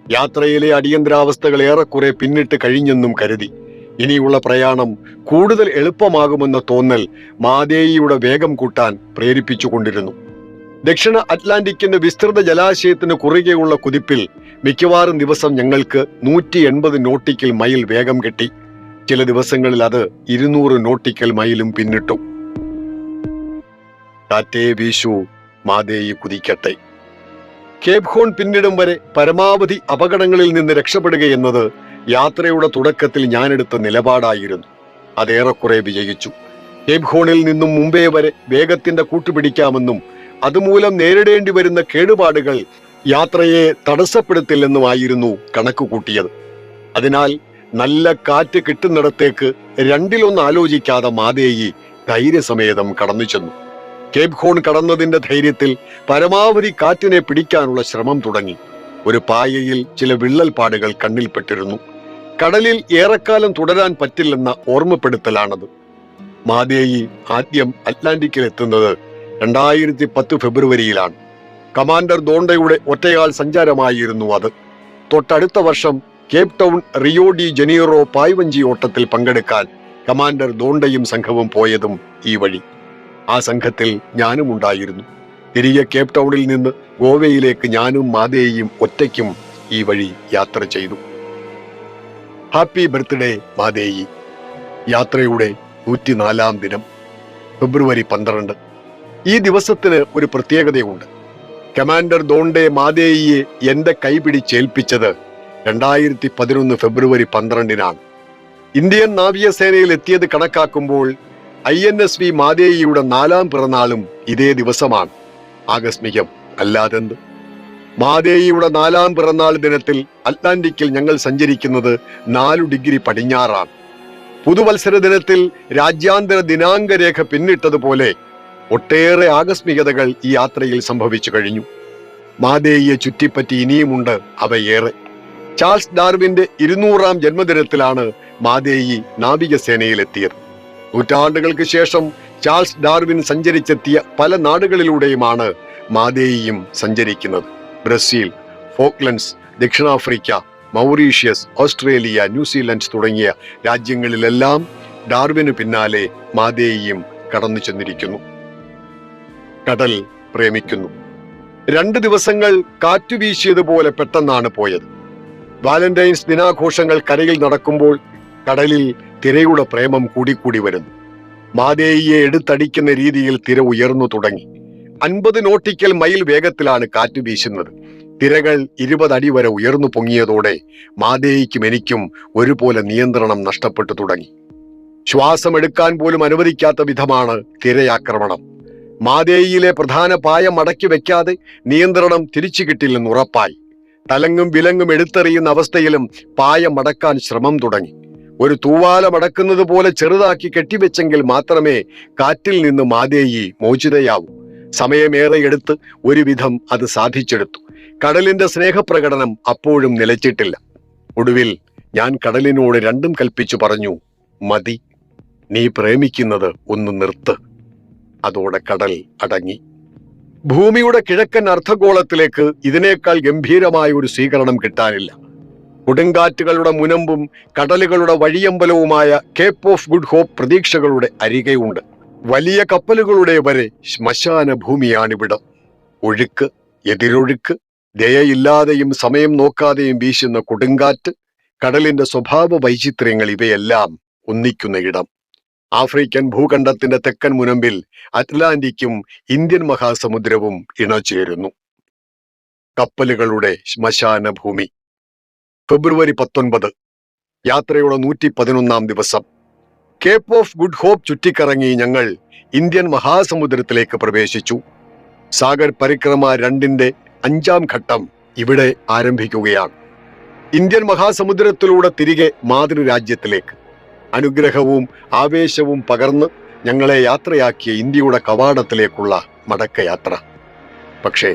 യാത്രയിലെ അടിയന്തരാവസ്ഥകൾ ഏറെക്കുറെ പിന്നിട്ട് കഴിഞ്ഞെന്നും കരുതി ഇനിയുള്ള പ്രയാണം കൂടുതൽ എളുപ്പമാകുമെന്ന തോന്നൽ മാതേയിയുടെ വേഗം കൂട്ടാൻ പ്രേരിപ്പിച്ചുകൊണ്ടിരുന്നു. ദക്ഷിണ അറ്റ്ലാന്റിക്കിന്റെ വിസ്തൃത ജലാശയത്തിന് കുറുകെയുള്ള കുതിപ്പിൽ മിക്കവാറും ദിവസം ഞങ്ങൾക്ക് 180 നോട്ടിക്കൽ മൈൽ വേഗം കിട്ടി. ചില ദിവസങ്ങളിൽ അത് 200 നോട്ടിക്കൽ മൈലും പിന്നിട്ടു. കാറ്റേ വീശു, മാതേയി കുതിക്കട്ടെ. കേപ്പ് ഹോൺ പിന്നിടും വരെ പരമാവധി അപകടങ്ങളിൽ നിന്ന് രക്ഷപ്പെടുക എന്നത് യാത്രയുടെ തുടക്കത്തിൽ ഞാനെടുത്ത നിലപാടായിരുന്നു. അതേറെക്കുറെ വിജയിച്ചു. കേപ്പ് ഹോണിൽ നിന്നും മുംബൈ വരെ വേഗത്തിന്റെ കൂട്ടുപിടിക്കാമെന്നും അതുമൂലം നേരിടേണ്ടി വരുന്ന കേടുപാടുകൾ യാത്രയെ തടസ്സപ്പെടുത്തില്ലെന്നുമായിരുന്നു കണക്ക് കൂട്ടിയത്. അതിനാൽ നല്ല കാറ്റ് കിട്ടുന്നിടത്തേക്ക് രണ്ടിലൊന്ന് ആലോചിക്കാതെ മാതേയി ധൈര്യസമേതം കടന്നു ചെന്നു. കേപ്പ് ഹോൺ കടന്നതിന്റെ ധൈര്യത്തിൽ പരമാവധി കാറ്റിനെ പിടിക്കാനുള്ള ശ്രമം തുടങ്ങി. ഒരു പായയിൽ ചില വിള്ളൽപ്പാടുകൾ കണ്ണിൽപ്പെട്ടിരുന്നു. കടലിൽ ഏറെക്കാലം തുടരാൻ പറ്റില്ലെന്ന ഓർമ്മപ്പെടുത്തലാണത്. മാതേയി ആദ്യം അറ്റ്ലാന്റിക്കിൽ എത്തുന്നത് 2010 ഫെബ്രുവരിയിലാണ്. കമാൻഡർ ദോണ്ടയുടെ ഒറ്റയാൾ സഞ്ചാരമായിരുന്നു അത്. തൊട്ടടുത്ത വർഷം Cape Town Rio de Janeiro പായ്വഞ്ചി ഓട്ടത്തിൽ പങ്കെടുക്കാൻ കമാൻഡർ ദോണ്ടയും സംഘവും പോയതും ഈ വഴി. ആ സംഘത്തിൽ ഞാനും ഉണ്ടായിരുന്നു. തിരികെ കേപ്പ് ടൗണിൽ നിന്ന് ഗോവയിലേക്ക് ഞാനും മാതേയിയും ഒറ്റയ്ക്കും ഈ വഴി യാത്ര ചെയ്തു. Happy birthday Mhadei. യാത്രയുടെ 104-ാം ദിനം, ഫെബ്രുവരി 12. ഈ ദിവസത്തിന് ഒരു പ്രത്യേകതയുണ്ട്. കമാൻഡർ ദോണ്ടെ മാതേയിയെ എന്റെ കൈപിടിച്ചേൽപ്പിച്ചത് 2011 ഫെബ്രുവരി 12-നാണ്. ഇന്ത്യൻ നാവികസേനയിൽ എത്തിയത് കണക്കാക്കുമ്പോൾ INSV മാതേയിയുടെ 4-ാം പിറന്നാളും ഇതേ ദിവസമാണ്. ആകസ്മികം അല്ലാതെന്ത്? മാതേയിയുടെ 4-ാം പിറന്നാൾ ദിനത്തിൽ അറ്റ്ലാന്റിക്കിൽ ഞങ്ങൾ സഞ്ചരിക്കുന്നത് 4 ഡിഗ്രി പടിഞ്ഞാറാണ്. പുതുവത്സര ദിനത്തിൽ രാജ്യാന്തര ദിനാങ്ക രേഖ പിന്നിട്ടതുപോലെ ഒട്ടേറെ ആകസ്മികതകൾ ഈ യാത്രയിൽ സംഭവിച്ചു കഴിഞ്ഞു. മാതേയിയെ ചുറ്റിപ്പറ്റി ഇനിയുമുണ്ട് അവയേറെ. ചാൾസ് ഡാർവിന്റെ 200-ാം ജന്മദിനത്തിലാണ് മാതേയി നാവികസേനയിലെത്തിയത്. നൂറ്റാണ്ടുകൾക്ക് ശേഷം ചാൾസ് ഡാർവിൻ സഞ്ചരിച്ചെത്തിയ പല നാടുകളിലൂടെയുമാണ് മാതേയിയും സഞ്ചരിക്കുന്നത്. ബ്രസീൽ, ഫോക്ലൻഡ്സ്, ദക്ഷിണാഫ്രിക്ക, മൗറീഷ്യസ്, ഓസ്ട്രേലിയ, ന്യൂസിലൻഡ് തുടങ്ങിയ രാജ്യങ്ങളിലെല്ലാം ഡാർവിന് പിന്നാലെ മാതേയിയും കടന്നു ചെന്നിരിക്കുന്നു. കടൽ പ്രേമിക്കുന്നു. 2 ദിവസങ്ങൾ കാറ്റുവീശിയതുപോലെ പെട്ടെന്നാണ് പോയത്. വാലന്റൈൻസ് ദിനാഘോഷങ്ങൾ കരയിൽ നടക്കുമ്പോൾ കടലിൽ തിരയുടെ പ്രേമം കൂടിക്കൂടി വരുന്നു. മാതേയിയെ എടുത്തടിക്കുന്ന രീതിയിൽ തിര ഉയർന്നു തുടങ്ങി. 50 നോട്ടിക്കൽ മൈൽ വേഗത്തിലാണ് കാറ്റ് വീശുന്നത്. തിരകൾ 20 അടി വരെ ഉയർന്നു പൊങ്ങിയതോടെ മാതേയിക്കും എനിക്കും ഒരുപോലെ നിയന്ത്രണം നഷ്ടപ്പെട്ടു തുടങ്ങി. ശ്വാസമെടുക്കാൻ പോലും അനുവദിക്കാത്ത വിധമാണ് തിരയാക്രമണം. മാതേയിയിലെ പ്രധാന പായ മടക്കി വെക്കാതെ നിയന്ത്രണം തിരിച്ചു കിട്ടില്ലെന്ന് ഉറപ്പായി. തലങ്ങും വിലങ്ങും എടുത്തെറിയുന്ന അവസ്ഥയിലും പായ മടക്കാൻ ശ്രമം തുടങ്ങി. ഒരു തൂവാല മടക്കുന്നത് പോലെ ചെറുതാക്കി കെട്ടിവെച്ചെങ്കിൽ മാത്രമേ കാറ്റിൽ നിന്ന് മാതേയി മോചിതയാവൂ. സമയമേറെ എടുത്ത് ഒരുവിധം അത് സാധിച്ചെടുത്തു. കടലിന്റെ സ്നേഹപ്രകടനം അപ്പോഴും നിലച്ചിട്ടില്ല. ഒടുവിൽ ഞാൻ കടലിനോട് രണ്ടും കൽപ്പിച്ചു പറഞ്ഞു, മതി, നീ പ്രേമിക്കുന്നത് ഒന്ന് നിർത്ത്. അതോടെ കടൽ അടങ്ങി. ഭൂമിയുടെ കിഴക്കൻ അർദ്ധഗോളത്തിലേക്ക് ഇതിനേക്കാൾ ഗംഭീരമായ ഒരു സ്വീകരണം കിട്ടാനില്ല. കൊടുങ്കാറ്റുകളുടെ മുനമ്പും കടലുകളുടെ വഴിയമ്പലവുമായ കേപ്പ് ഓഫ് ഗുഡ് ഹോപ്പ് പ്രതീക്ഷകളുടെ അരികെയുണ്ട്. വലിയ കപ്പലുകളുടെ വരെ ശ്മശാന ഭൂമിയാണിവിടം. ഒഴുക്ക്, എതിരൊഴുക്ക്, ദയയില്ലാതെയും സമയം നോക്കാതെയും വീശുന്ന കൊടുങ്കാറ്റ്, കടലിന്റെ സ്വഭാവ വൈചിത്ര്യങ്ങൾ ഇവയെല്ലാം ഒന്നിക്കുന്ന ഇടം. ആഫ്രിക്കൻ ഭൂഖണ്ഡത്തിന്റെ തെക്കൻ മുനമ്പിൽ അറ്റ്ലാന്റിക്കും ഇന്ത്യൻ മഹാസമുദ്രവും ഇണചേരുന്നു. കപ്പലുകളുടെ ശ്മശാന ഭൂമി. ഫെബ്രുവരി 19, യാത്രയുടെ 111-ാം ദിവസം. കേപ്പ് ഓഫ് ഗുഡ് ഹോപ്പ് ചുറ്റിക്കറങ്ങി ഞങ്ങൾ ഇന്ത്യൻ മഹാസമുദ്രത്തിലേക്ക് പ്രവേശിച്ചു. സാഗർ പരിക്രമ 2-ന്റെ 5-ാം ഘട്ടം ഇവിടെ ആരംഭിക്കുകയാണ്. ഇന്ത്യൻ മഹാസമുദ്രത്തിലൂടെ തിരികെ മാതൃരാജ്യത്തിലേക്ക്. അനുഗ്രഹവും ആവേശവും പകർന്ന് ഞങ്ങളെ യാത്രയാക്കിയ ഇന്ത്യയുടെ കവാടത്തിലേക്കുള്ള മടക്കയാത്ര. പക്ഷേ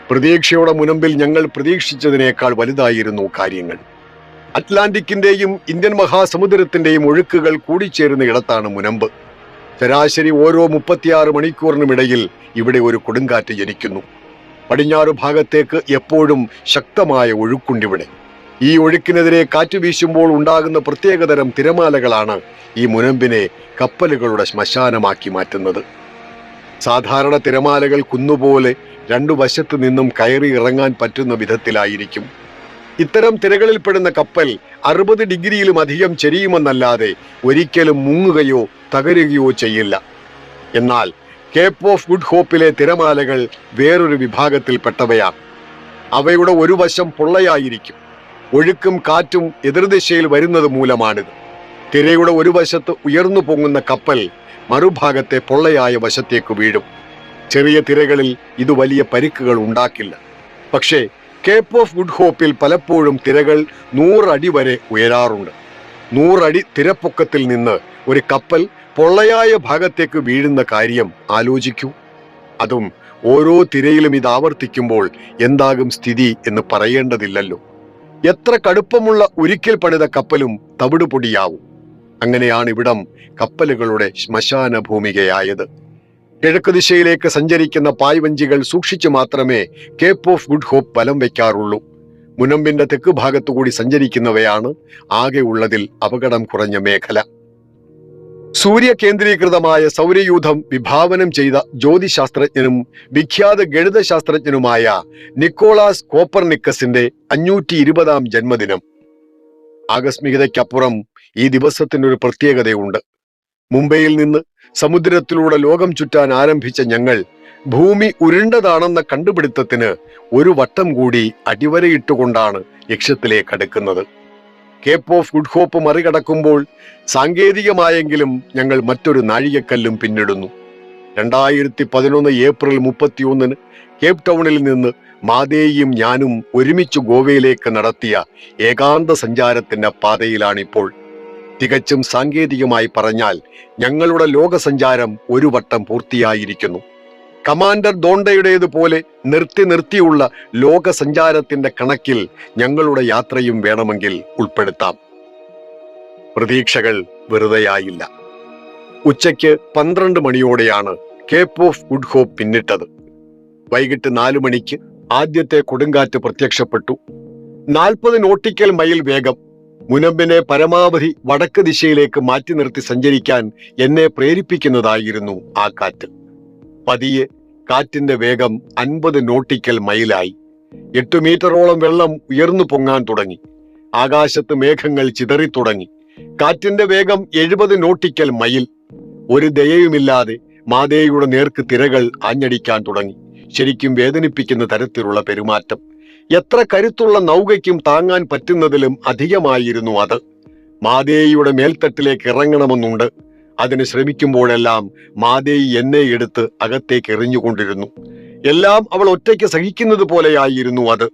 പ്രതീക്ഷയുടെ മുനമ്പിൽ ഞങ്ങൾ പ്രതീക്ഷിച്ചതിനേക്കാൾ വലുതായിരുന്നു കാര്യങ്ങൾ. അറ്റ്ലാന്റിക്കിന്റെയും ഇന്ത്യൻ മഹാസമുദ്രത്തിന്റെയും ഒഴുക്കുകൾ കൂടിച്ചേരുന്ന ഇടത്താണ് മുനമ്പ്. ശരാശരി ഓരോ 36 മണിക്കൂറിനുമിടയിൽ ഇവിടെ ഒരു കൊടുങ്കാറ്റ് ജനിക്കുന്നു. പടിഞ്ഞാറ് ഭാഗത്തേക്ക് എപ്പോഴും ശക്തമായ ഒഴുക്കുണ്ടിവിടെ. ഈ ഒഴുക്കിനെതിരെ കാറ്റ് വീശുമ്പോൾ ഉണ്ടാകുന്ന പ്രത്യേകതരം തിരമാലകളാണ് ഈ മുനമ്പിനെ കപ്പലുകളുടെ ശ്മശാനമാക്കി മാറ്റുന്നത്. സാധാരണ തിരമാലകൾ കുന്നുപോലെ രണ്ടു വശത്തു നിന്നും കയറി ഇറങ്ങാൻ പറ്റുന്ന വിധത്തിലായിരിക്കും. ഇത്തരം തിരകളിൽപ്പെടുന്ന കപ്പൽ 60 ഡിഗ്രിയിലും അധികം ചെരിയുമെന്നല്ലാതെ ഒരിക്കലും മുങ്ങുകയോ തകരുകയോ ചെയ്യില്ല. എന്നാൽ കേപ്പ് ഓഫ് ഗുഡ് ഹോപ്പിലെ തിരമാലകൾ വേറൊരു വിഭാഗത്തിൽപ്പെട്ടവയാണ്. അവയുടെ ഒരു വശം പൊള്ളയായിരിക്കും. ഒഴുക്കും കാറ്റും എതിർദിശയിൽ വരുന്നത് മൂലമാണിത്. തിരയുടെ ഒരു വശത്ത് ഉയർന്നു പൊങ്ങുന്ന കപ്പൽ മറുഭാഗത്തെ പൊള്ളയായ വശത്തേക്ക് വീഴും. ചെറിയ തിരകളിൽ ഇത് വലിയ പരിക്കുകൾ ഉണ്ടാക്കില്ല. പക്ഷേ കേപ്പ് ഓഫ് ഗുഡ് ഹോപ്പിൽ പലപ്പോഴും തിരകൾ 100 അടി വരെ ഉയരാറുണ്ട്. 100 അടി തിരപ്പൊക്കത്തിൽ നിന്ന് ഒരു കപ്പൽ പൊള്ളയായ ഭാഗത്തേക്ക് വീഴുന്ന കാര്യം ആലോചിക്കൂ. അതും ഓരോ തിരയിലും ഇത് ആവർത്തിക്കുമ്പോൾ എന്താകും സ്ഥിതി എന്ന് പറയേണ്ടതില്ലല്ലോ. എത്ര കടുപ്പമുള്ള ഉരുക്കിൽ പണിത കപ്പലും തവിടുപൊടിയാവും. അങ്ങനെയാണ് ഇവിടം കപ്പലുകളുടെ ശ്മശാന ഭൂമികയായത്. കിഴക്ക് ദിശയിലേക്ക് സഞ്ചരിക്കുന്ന പായ്വഞ്ചികൾ സൂക്ഷിച്ചു മാത്രമേ കേപ്പ് ഓഫ് ഗുഡ് ഹോപ്പ് വലം വയ്ക്കാറുള്ളൂ. മുനമ്പിന്റെ തെക്ക് ഭാഗത്തുകൂടി സഞ്ചരിക്കുന്നവയാണ് ആകെ ഉള്ളതിൽ അപകടം കുറഞ്ഞ മേഖല. സൂര്യ കേന്ദ്രീകൃതമായ സൗരയൂഥം വിഭാവനം ചെയ്ത ജ്യോതിശാസ്ത്രജ്ഞനും വിഖ്യാത ഗണിതശാസ്ത്രജ്ഞനുമായ നിക്കോളാസ് കോപ്പർനിക്കസിന്റെ 520-ാം ജന്മദിനം. ആകസ്മികതയ്ക്കപ്പുറം ഈ ദിവസത്തിനൊരു പ്രത്യേകതയുണ്ട്. മുംബൈയിൽ നിന്ന് സമുദ്രത്തിലൂടെ ലോകം ചുറ്റാൻ ആരംഭിച്ച ഞങ്ങൾ ഭൂമി ഉരുണ്ടതാണെന്ന കണ്ടുപിടുത്തത്തിന് ഒരു വട്ടം കൂടി അടിവരയിട്ടുകൊണ്ടാണ് ലക്ഷ്യത്തിലേക്ക് അടുക്കുന്നത്. കേപ്പ് ഓഫ് ഗുഡ് ഹോപ്പ് മറികടക്കുമ്പോൾ സാങ്കേതികമായെങ്കിലും ഞങ്ങൾ മറ്റൊരു നാഴികക്കല്ലും പിന്നിടുന്നു. 2011 ഏപ്രിൽ 31 കേപ്പ് ടൗണിൽ നിന്ന് മാതേയും ഞാനും ഒരുമിച്ച് ഗോവയിലേക്ക് നടത്തിയ ഏകാന്ത സഞ്ചാരത്തിന്റെ പാതയിലാണിപ്പോൾ. തികച്ചും സാങ്കേതികമായി പറഞ്ഞാൽ ഞങ്ങളുടെ ലോകസഞ്ചാരം ഒരു വട്ടം പൂർത്തിയായിരിക്കുന്നു. കമാൻഡർ ദോണ്ടയുടേതുപോലെ നിർത്തിയുള്ള ലോകസഞ്ചാരത്തിന്റെ കണക്കിൽ ഞങ്ങളുടെ യാത്രയും വേണമെങ്കിൽ ഉൾപ്പെടുത്താം. പ്രതീക്ഷകൾ വെറുതെയായില്ല. ഉച്ചയ്ക്ക് 12 മണിയോടെയാണ് കേപ്പ് ഓഫ് ഗുഡ് ഹോപ്പ് പിന്നിട്ടത്. വൈകിട്ട് 4 മണിക്ക് ആദ്യത്തെ കൊടുങ്കാറ്റ് പ്രത്യക്ഷപ്പെട്ടു. 40 നോട്ടിക്കൽ മൈൽ വേഗം. മുനമ്പിനെ പരമാവധി വടക്ക് ദിശയിലേക്ക് മാറ്റി നിർത്തി സഞ്ചരിക്കാൻ എന്നെ പ്രേരിപ്പിക്കുന്നതായിരുന്നു ആ കാറ്റ്. പതിയെ കാറ്റിന്റെ വേഗം 50 നോട്ടിക്കൽ മൈലായി. 8 മീറ്ററോളം വെള്ളം ഉയർന്നു പൊങ്ങാൻ തുടങ്ങി. ആകാശത്ത് മേഘങ്ങൾ ചിതറിത്തുടങ്ങി. കാറ്റിന്റെ വേഗം 70 നോട്ടിക്കൽ മൈൽ. ഒരു ദയയുമില്ലാതെ മാതേയുടെ നേർക്ക് തിരകൾ ആഞ്ഞടിക്കാൻ തുടങ്ങി. ശരിക്കും വേദനിപ്പിക്കുന്ന തരത്തിലുള്ള പെരുമാറ്റം. എത്ര കരുത്തുള്ള നൗകയ്ക്കും താങ്ങാൻ പറ്റുന്നതിലും അധികമായിരുന്നു അത്. മാതേയുടെ മേൽത്തട്ടിലേക്ക് ഇറങ്ങണമെന്നുണ്ട്. അതിന് ശ്രമിക്കുമ്പോഴെല്ലാം മാതേയി എന്നെ എടുത്ത് അകത്തേക്ക് എറിഞ്ഞുകൊണ്ടിരുന്നു. എല്ലാം അവൾ ഒറ്റയ്ക്ക് സഹിക്കുന്നത് പോലെയായിരുന്നു അത്.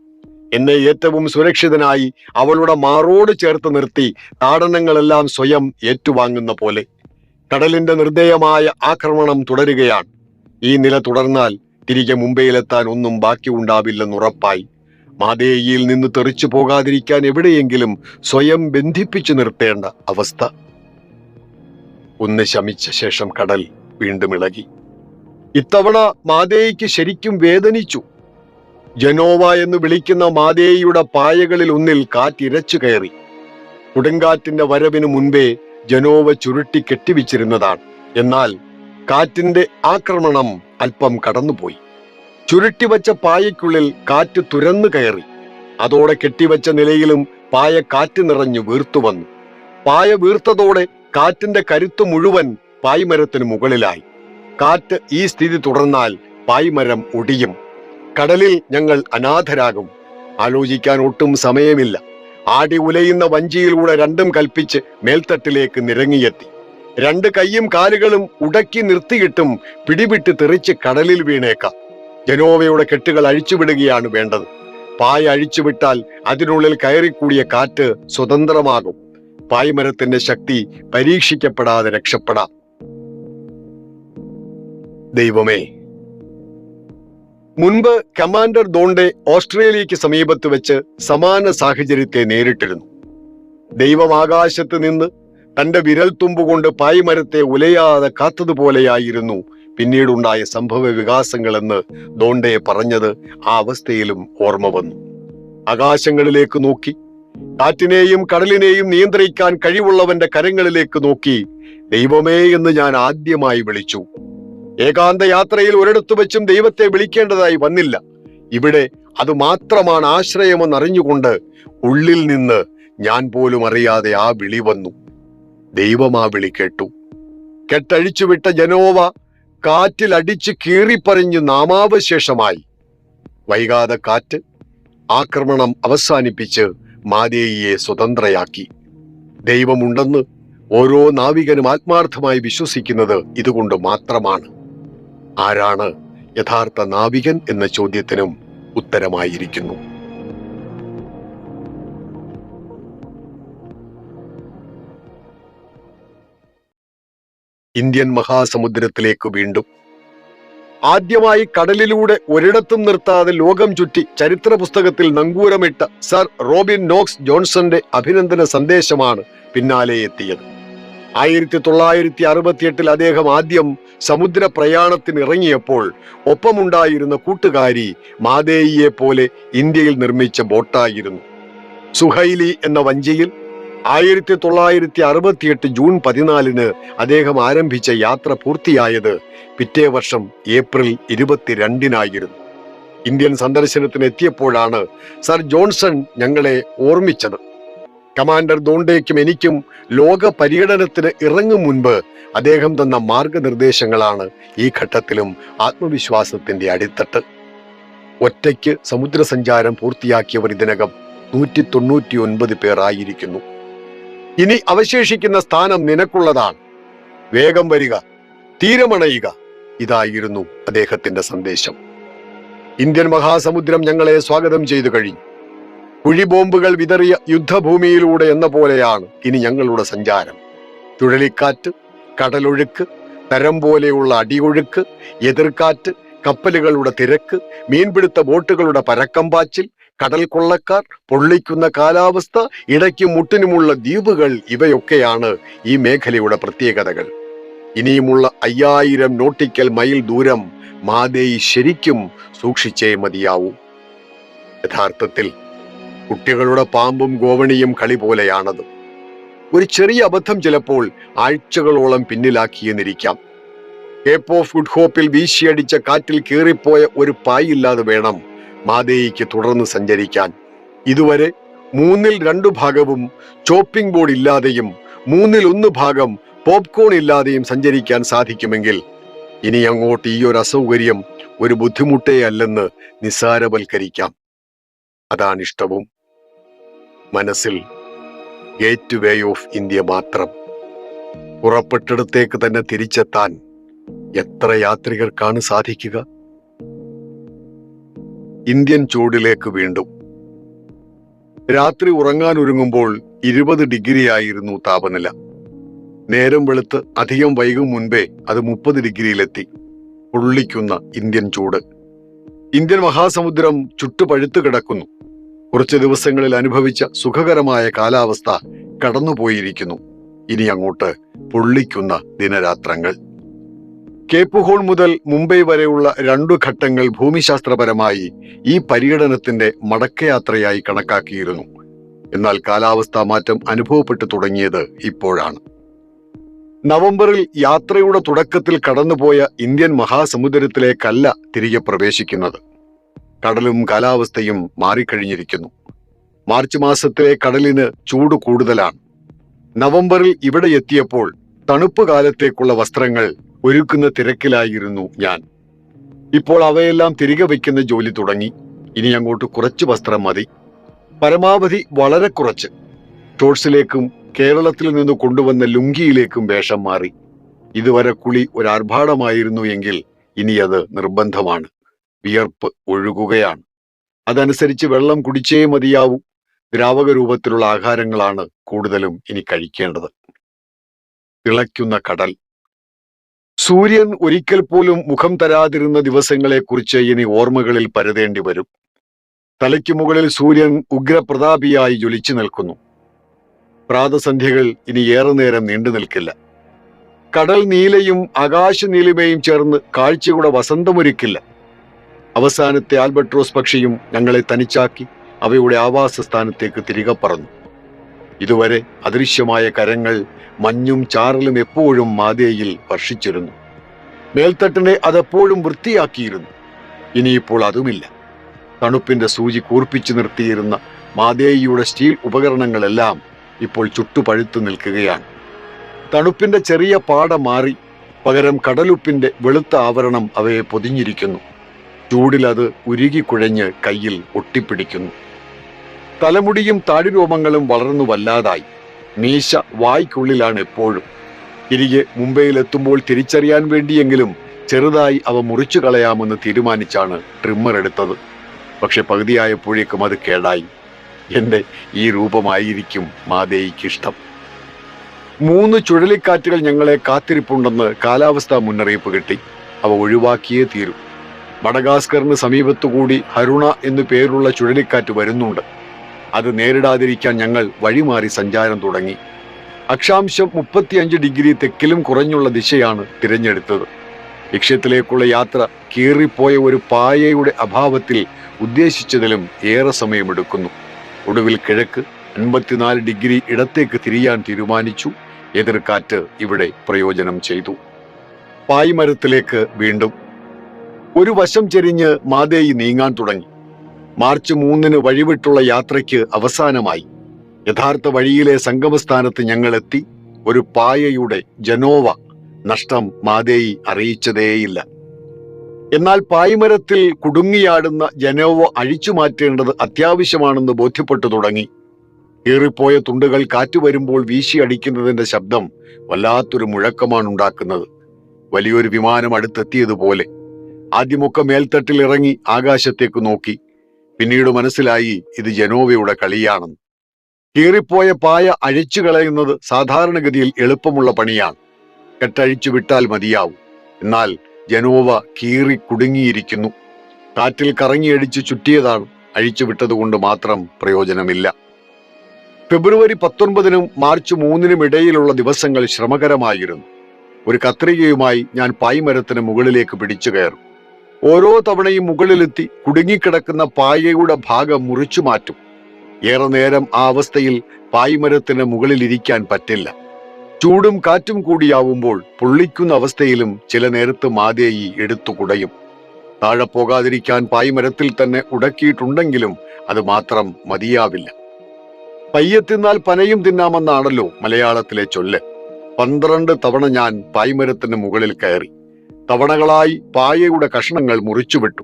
എന്നെ ഏറ്റവും സുരക്ഷിതനായി അവളുടെ മാറോട് ചേർത്ത് നിർത്തി താടനങ്ങളെല്ലാം സ്വയം ഏറ്റുവാങ്ങുന്ന പോലെ. കടലിന്റെ നിർദ്ദയമായ ആക്രമണം തുടരുകയാണ്. ഈ നില തുടർന്നാൽ തിരികെ മുംബൈയിലെത്താൻ ഒന്നും ബാക്കി ഉണ്ടാവില്ലെന്നുറപ്പായി. മാതേയിയിൽ നിന്ന് തെറിച്ചു പോകാതിരിക്കാൻ എവിടെയെങ്കിലും സ്വയം ബന്ധിപ്പിച്ചു നിർത്തേണ്ട അവസ്ഥ. ഒന്ന് ശമിച്ച ശേഷം കടൽ വീണ്ടും ഇളകി. ഇത്തവണ മാതേയിക്ക് ശരിക്കും വേദനിച്ചു. ജനോവ എന്ന് വിളിക്കുന്ന മാതേയിയുടെ പായകളിൽ ഒന്നിൽ കാറ്റിരച്ചു കയറി. കൊടുങ്കാറ്റിന്റെ വരവിന് മുൻപേ ജനോവ ചുരുട്ടി കെട്ടിവെച്ചിരുന്നതാണ്. എന്നാൽ കാറ്റിന്റെ ആക്രമണം അല്പം കടന്നുപോയി. ചുരുട്ടിവച്ച പായയ്ക്കുള്ളിൽ കാറ്റ് തുരന്നു കയറി. അതോടെ കെട്ടിവച്ച നിലയിലും പായ കാറ്റ് നിറഞ്ഞു വീർത്തു വന്നു. പായ വീർത്തതോടെ കാറ്റിന്റെ കരുത്ത് മുഴുവൻ പായ്മരത്തിന് മുകളിലായി. കാറ്റ് ഈ സ്ഥിതി തുടർന്നാൽ പായ്മരം ഒടിയും. കടലിൽ ഞങ്ങൾ അനാഥരാകും. ആലോചിക്കാൻ ഒട്ടും സമയമില്ല. ആടി ഉലയുന്ന വഞ്ചിയിലൂടെ രണ്ടും കൽപ്പിച്ച് മേൽത്തട്ടിലേക്ക് നിരങ്ങിയെത്തി. 2 കൈയും കാലുകളും ഉടക്കി നിർത്തിയിട്ടും പിടിവിട്ട് തെറിച്ച് കടലിൽ വീണേക്കാം. ജനോവയുടെ കെട്ടുകൾ അഴിച്ചുവിടുകയാണ് വേണ്ടത്. പായ അഴിച്ചുവിട്ടാൽ അതിനുള്ളിൽ കയറിക്കൂടിയ കാറ്റ് സ്വതന്ത്രമാകും. പായ്മരത്തിന്റെ ശക്തി പരീക്ഷിക്കപ്പെടാതെ രക്ഷപ്പെടാം. ദൈവമേ, മുൻപ് കമാൻഡർ ദോണ്ടെ ഓസ്ട്രേലിയക്ക് സമീപത്ത് വെച്ച് സമാന സാഹചര്യത്തെ നേരിട്ടിരുന്നു. ദൈവം ആകാശത്ത് നിന്ന് തന്റെ വിരൽ തുമ്പുകൊണ്ട് പായ്മരത്തെ ഉലയാതെ കാത്തതുപോലെയായിരുന്നു പിന്നീടുണ്ടായ സംഭവ വികാസങ്ങളെന്ന് ദോണ്ടെ പറഞ്ഞത് ആ അവസ്ഥയിലും ഓർമ്മ വന്നു. ആകാശങ്ങളിലേക്ക് നോക്കി, കാറ്റിനെയും കടലിനെയും നിയന്ത്രിക്കാൻ കഴിവുള്ളവന്റെ കരങ്ങളിലേക്ക് നോക്കി ദൈവമേ എന്ന് ഞാൻ ആദ്യമായി വിളിച്ചു. ഏകാന്ത യാത്രയിൽ ഒരിടത്തു വെച്ചും ദൈവത്തെ വിളിക്കേണ്ടതായി വന്നില്ല. ഇവിടെ അത് മാത്രമാണ് ആശ്രയമെന്നറിഞ്ഞുകൊണ്ട് ഉള്ളിൽ നിന്ന് ഞാൻ പോലും അറിയാതെ ആ വിളി വന്നു. ദൈവം ആ വിളി കേട്ടു. കെട്ടഴിച്ചുവിട്ട ജനോവ കാറ്റിൽ അടിച്ച് കീറിപ്പറിഞ്ഞ് നാമാവശേഷമായി. വൈകാതെ കാറ്റ് ആക്രമണം അവസാനിപ്പിച്ച് മാതേയിയെ സ്വതന്ത്രയാക്കി. ദൈവമുണ്ടെന്ന് ഓരോ നാവികനും ആത്മാർത്ഥമായി വിശ്വസിക്കുന്നത് ഇതുകൊണ്ട് മാത്രമാണ്. ആരാണ് യഥാർത്ഥ നാവികൻ എന്ന ചോദ്യത്തിനും ഉത്തരമായിരിക്കുന്നു. ഇന്ത്യൻ മഹാസമുദ്രത്തിലേക്ക് വീണ്ടും. ആദ്യമായി കടലിലൂടെ ഒരിടത്തും നിർത്താതെ ലോകം ചുറ്റി ചരിത്ര പുസ്തകത്തിൽ നങ്കൂരമിട്ട സർ റോബിൻ നോക്സ് ജോൺസന്റെ അഭിനന്ദന സന്ദേശമാണ് പിന്നാലെ എത്തിയത്. 1968 അദ്ദേഹം ആദ്യം സമുദ്ര പ്രയാണത്തിന് ഇറങ്ങിയപ്പോൾ ഒപ്പമുണ്ടായിരുന്ന കൂട്ടുകാരി മാതേയിയെ പോലെ ഇന്ത്യയിൽ നിർമ്മിച്ച ബോട്ടായിരുന്നു. സുഹൈലി എന്ന വഞ്ചിയിൽ 1968 ജൂൺ 14 അദ്ദേഹം ആരംഭിച്ച യാത്ര പൂർത്തിയായത് പിറ്റേ വർഷം ഏപ്രിൽ 22 ഇന്ത്യൻ സന്ദർശനത്തിന് എത്തിയപ്പോഴാണ് സർ ജോൺസൺ ഞങ്ങളെ ഓർമ്മിച്ചത്. കമാൻഡർ ദോണ്ടയ്ക്കും എനിക്കും ലോക പര്യടനത്തിന് ഇറങ്ങും മുൻപ് അദ്ദേഹം തന്ന മാർഗനിർദ്ദേശങ്ങളാണ് ഈ ഘട്ടത്തിലും ആത്മവിശ്വാസത്തിന്റെ അടിത്തട്ട്. ഒറ്റയ്ക്ക് സമുദ്രസഞ്ചാരം പൂർത്തിയാക്കിയവർ ഇതിനകം 199 പേർ ആയിരിക്കുന്നു. ഇനി അവശേഷിക്കുന്ന സ്ഥാനം നിനക്കുള്ളതാണ്. വേഗം വരിക, തീരമണയുക. ഇതായിരുന്നു അദ്ദേഹത്തിന്റെ സന്ദേശം. ഇന്ത്യൻ മഹാസമുദ്രം ഞങ്ങളെ സ്വാഗതം ചെയ്തു കഴിഞ്ഞു. കുഴിബോംബുകൾ വിതറിയ യുദ്ധഭൂമിയിലൂടെ എന്ന പോലെയാണ് ഇനി ഞങ്ങളുടെ സഞ്ചാരം. ചുഴലിക്കാറ്റ്, കടലൊഴുക്ക്, തരം പോലെയുള്ള അടിയൊഴുക്ക്, എതിർക്കാറ്റ്, കപ്പലുകളുടെ തിരക്ക്, മീൻപിടുത്ത ബോട്ടുകളുടെ പരക്കമ്പാച്ചിൽ, കടൽ കൊള്ളക്കാർ, പൊള്ളിക്കുന്ന കാലാവസ്ഥ, ഇടയ്ക്ക് മുട്ടിനുമുള്ള ദ്വീപുകൾ, ഇവയൊക്കെയാണ് ഈ മേഖലയുടെ പ്രത്യേകതകൾ. ഇനിയുമുള്ള 5000 നോട്ടിക്കൽ മൈൽ ദൂരം മാതേയി ശരിക്കും സൂക്ഷിച്ചേ മതിയാവൂ. യഥാർത്ഥത്തിൽ കുട്ടികളുടെ പാമ്പും ഗോവണിയും കളി പോലെയാണത്. ഒരു ചെറിയ അബദ്ധം ചിലപ്പോൾ ആഴ്ചകളോളം പിന്നിലാക്കിയെന്നിരിക്കാം. കേപ്പ് ഓഫ് ഗുഡ് ഹോപ്പിൽ വീശിയടിച്ച കാറ്റിൽ കീറിപ്പോയ ഒരു പായില്ലാതെ വേണം മാതേയിക്ക് തുടർന്ന് സഞ്ചരിക്കാൻ. ഇതുവരെ 2/3 ഭാഗവും ചോപ്പിംഗ് ബോർഡ് ഇല്ലാതെയും 1/3 ഭാഗം പോപ്കോൺ ഇല്ലാതെയും സഞ്ചരിക്കാൻ സാധിക്കുമെങ്കിൽ ഇനി അങ്ങോട്ട് ഈ ഒരു അസൗകര്യം ഒരു ബുദ്ധിമുട്ടേ അല്ലെന്ന് നിസ്സാരവൽക്കരിക്കാം. അതാണിഷ്ടവും. മനസ്സിൽ ഗേറ്റ് വേ ഓഫ് ഇന്ത്യ മാത്രം. പുറപ്പെട്ടിടത്തേക്ക് തന്നെ തിരിച്ചെത്താൻ എത്ര യാത്രികർക്കാണ് സാധിക്കുക? ഇന്ത്യൻ ചൂടിലേക്ക് വീണ്ടും. രാത്രി ഉറങ്ങാനൊരുങ്ങുമ്പോൾ 20 ഡിഗ്രി ആയിരുന്നു താപനില. നേരം വെളുത്ത് അധികം വൈകും മുൻപേ അത് 30 ഡിഗ്രിയിലെത്തി. പൊള്ളിക്കുന്ന ഇന്ത്യൻ ചൂട്. ഇന്ത്യൻ മഹാസമുദ്രം ചുട്ടുപഴുത്തു കിടക്കുന്നു. കുറച്ച് ദിവസങ്ങളിൽ അനുഭവിച്ച സുഖകരമായ കാലാവസ്ഥ കടന്നുപോയിരിക്കുന്നു. ഇനി അങ്ങോട്ട് പൊള്ളിക്കുന്ന ദിനരാത്രങ്ങൾ. കേപ്പ് ഹോൺ മുതൽ മുംബൈ വരെയുള്ള 2 ഘട്ടങ്ങൾ ഭൂമിശാസ്ത്രപരമായി ഈ പര്യടനത്തിന്റെ മടക്കയാത്രയായി കണക്കാക്കിയിരുന്നു. എന്നാൽ കാലാവസ്ഥാ മാറ്റം അനുഭവപ്പെട്ടു തുടങ്ങിയത് ഇപ്പോഴാണ്. നവംബറിൽ യാത്രയുടെ തുടക്കത്തിൽ കടന്നുപോയ ഇന്ത്യൻ മഹാസമുദ്രത്തിലേക്കല്ല തിരികെ പ്രവേശിക്കുന്നത്. കടലും കാലാവസ്ഥയും മാറിക്കഴിഞ്ഞിരിക്കുന്നു. മാർച്ച് മാസത്തിലെ കടലിന് ചൂട് കൂടുതലാണ്. നവംബറിൽ ഇവിടെ എത്തിയപ്പോൾ തണുപ്പ് കാലത്തേക്കുള്ള വസ്ത്രങ്ങൾ ഒരുക്കുന്ന തിരക്കിലായിരുന്നു ഞാൻ. ഇപ്പോൾ അവയെല്ലാം തിരികെ വയ്ക്കുന്ന ജോലി തുടങ്ങി. ഇനി അങ്ങോട്ട് കുറച്ച് വസ്ത്രം മതി. പരമാവധി വളരെ കുറച്ച്. ഷോർട്സിലേക്കും കേരളത്തിൽ നിന്ന് കൊണ്ടുവന്ന ലുങ്കിയിലേക്കും വേഷം മാറി. ഇതുവരെ കുളി ഒരു ആർഭാടമായിരുന്നു എങ്കിൽ ഇനി അത് നിർബന്ധമാണ്. വിയർപ്പ് ഒഴുകുകയാണ്. അതനുസരിച്ച് വെള്ളം കുടിച്ചേ മതിയാവൂ. ദ്രാവക രൂപത്തിലുള്ള ആഹാരങ്ങളാണ് കൂടുതലും ഇനി കഴിക്കേണ്ടത്. തിളയ്ക്കുന്ന കടൽ. സൂര്യൻ ഒരിക്കൽ പോലും മുഖം തരാതിരുന്ന ദിവസങ്ങളെക്കുറിച്ച് ഇനി ഓർമ്മകളിൽ പരതേണ്ടി വരും. തലയ്ക്ക് മുകളിൽ സൂര്യൻ ഉഗ്രപ്രതാപിയായി ജ്വലിച്ചു നിൽക്കുന്നു. പ്രാതസന്ധ്യകൾ ഇനി ഏറെ നേരം നീണ്ടു നിൽക്കില്ല. കടൽ നീലയും ആകാശ നീലിമയും ചേർന്ന് കാഴ്ചയുടെ വസന്തമൊരുക്കില്ല. അവസാനത്തെ ആൽബട്രോസ് പക്ഷിയും ഞങ്ങളെ തനിച്ചാക്കി അവയുടെ ആവാസ സ്ഥാനത്തേക്ക് തിരികെ പറന്നു. ഇതുവരെ അദൃശ്യമായ കരങ്ങൾ മഞ്ഞും ചാറലും എപ്പോഴും മാതേയിൽ വർഷിച്ചിരുന്നു. മേൽത്തട്ടിനെ അതെപ്പോഴും വൃത്തിയാക്കിയിരുന്നു. ഇനിയിപ്പോൾ അതുമില്ല. തണുപ്പിന്റെ സൂചി കൂർപ്പിച്ചു നിർത്തിയിരുന്ന മാതേയിയുടെ സ്റ്റീൽ ഉപകരണങ്ങളെല്ലാം ഇപ്പോൾ ചുട്ടുപഴുത്തു നിൽക്കുകയാണ്. തണുപ്പിന്റെ ചെറിയ പാട മാറി പകരം കടലുപ്പിന്റെ വെളുത്ത ആവരണം അവയെ പൊതിഞ്ഞിരിക്കുന്നു. ചൂടിൽ അത് ഉരുകിക്കുഴഞ്ഞ് കയ്യിൽ ഒട്ടിപ്പിടിക്കുന്നു. തലമുടിയും താടിരോമങ്ങളും വളർന്നു വല്ലാതായി. മീശ വായ്ക്കുള്ളിലാണ് എപ്പോഴും. തിരികെ മുംബൈയിലെത്തുമ്പോൾ തിരിച്ചറിയാൻ വേണ്ടിയെങ്കിലും ചെറുതായി അവ മുറിച്ചു കളയാമെന്ന് തീരുമാനിച്ചാണ് ട്രിമ്മർ എടുത്തത്. പക്ഷെ പകുതിയായപ്പോഴേക്കും അത് കേടായി. എന്റെ ഈ രൂപമായിരിക്കും മാതേയിക്കിഷ്ടം. 3 ചുഴലിക്കാറ്റുകൾ ഞങ്ങളെ കാത്തിരിപ്പുണ്ടെന്ന് കാലാവസ്ഥാ മുന്നറിയിപ്പ് കിട്ടി. അവ ഒഴിവാക്കിയേ തീരൂ. മഡഗാസ്കറിന് സമീപത്തുകൂടി ഹരുണ എന്നു പേരുള്ള ചുഴലിക്കാറ്റ് വരുന്നുണ്ട്. അത് നേരിടാതിരിക്കാൻ ഞങ്ങൾ വഴിമാറി സഞ്ചാരം തുടങ്ങി. അക്ഷാംശം 35 ഡിഗ്രി തെക്കിലും കുറഞ്ഞുള്ള ദിശയാണ് തിരഞ്ഞെടുത്തത്. ലക്ഷ്യത്തിലേക്കുള്ള യാത്ര കീറിപ്പോയ ഒരു പായയുടെ അഭാവത്തിൽ ഉദ്ദേശിച്ചതിലും ഏറെ സമയമെടുക്കുന്നു. ഒടുവിൽ കിഴക്ക് 54 ഡിഗ്രി ഇടത്തേക്ക് തിരിയാൻ തീരുമാനിച്ചു. എതിർക്കാറ്റ് ഇവിടെ പ്രയോജനം ചെയ്തു. പായ്മരത്തിലേക്ക് വീണ്ടും. ഒരു വശം ചെരിഞ്ഞ് മാതേയി നീങ്ങാൻ തുടങ്ങി. മാർച്ച് 3-ന് വഴിവിട്ടുള്ള യാത്രയ്ക്ക് അവസാനമായി. യഥാർത്ഥ വഴിയിലെ സംഗമസ്ഥാനത്ത് ഞങ്ങളെത്തി. ഒരു പായയുടെ ജനോവ നഷ്ടം മാതേയി അറിയിച്ചതേയില്ല. എന്നാൽ പായ്മരത്തിൽ കുടുങ്ങിയാടുന്ന ജനോവ അഴിച്ചു മാറ്റേണ്ടത് അത്യാവശ്യമാണെന്ന് ബോധ്യപ്പെട്ടു തുടങ്ങി. കീറിപ്പോയ തുണ്ടുകൾ കാറ്റ് വരുമ്പോൾ വീശിയടിക്കുന്നതിന്റെ ശബ്ദം വല്ലാത്തൊരു മുഴക്കമാണ് ഉണ്ടാക്കുന്നത്. വലിയൊരു വിമാനം അടുത്തെത്തിയതുപോലെ. ആദ്യമൊക്കെ മേൽത്തട്ടിൽ ഇറങ്ങി ആകാശത്തേക്ക് നോക്കി. പിന്നീട് മനസ്സിലായി ഇത് ജനോവയുടെ കളിയാണെന്ന്. കീറിപ്പോയ പായ അഴിച്ചു കളയുന്നത് സാധാരണഗതിയിൽ എളുപ്പമുള്ള പണിയാണ്. കെട്ടഴിച്ചു വിട്ടാൽ മതിയാവും. എന്നാൽ ജനോവ കീറി കുടുങ്ങിയിരിക്കുന്നു. കാറ്റിൽ കറങ്ങിയടിച്ച് ചുറ്റിയതാണ്. അഴിച്ചു വിട്ടതുകൊണ്ട് മാത്രം പ്രയോജനമില്ല. ഫെബ്രുവരി 19-നും മാർച്ച് 3-നും ഇടയിലുള്ള ദിവസങ്ങൾ ശ്രമകരമായിരുന്നു. ഒരു കത്രികയുമായി ഞാൻ പായ്മരത്തിന് മുകളിലേക്ക് പിടിച്ചു കയറും. ഓരോ തവണയും മുകളിലെത്തി കുടുങ്ങിക്കിടക്കുന്ന പായയുടെ ഭാഗം മുറിച്ചു മാറ്റും. ഏറെ നേരം ആ അവസ്ഥയിൽ പായ്മരത്തിന് മുകളിലിരിക്കാൻ പറ്റില്ല. ചൂടും കാറ്റും കൂടിയാവുമ്പോൾ പൊള്ളിക്കുന്ന അവസ്ഥയിലും ചില നേരത്ത് മാതേയി എടുത്തു കുടയും. താഴെ പോകാതിരിക്കാൻ പായ്മരത്തിൽ തന്നെ ഉടക്കിയിട്ടുണ്ടെങ്കിലും അത് മാത്രം മതിയാവില്ല. പയ്യെ തിന്നാൽ പനയും തിന്നാമെന്നാണല്ലോ മലയാളത്തിലെ ചൊല്ല്. 12 തവണ ഞാൻ പായ്മരത്തിന് മുകളിൽ കയറി. തവണകളായി പായയുടെ കഷണങ്ങൾ മുറിച്ചുവിട്ടു.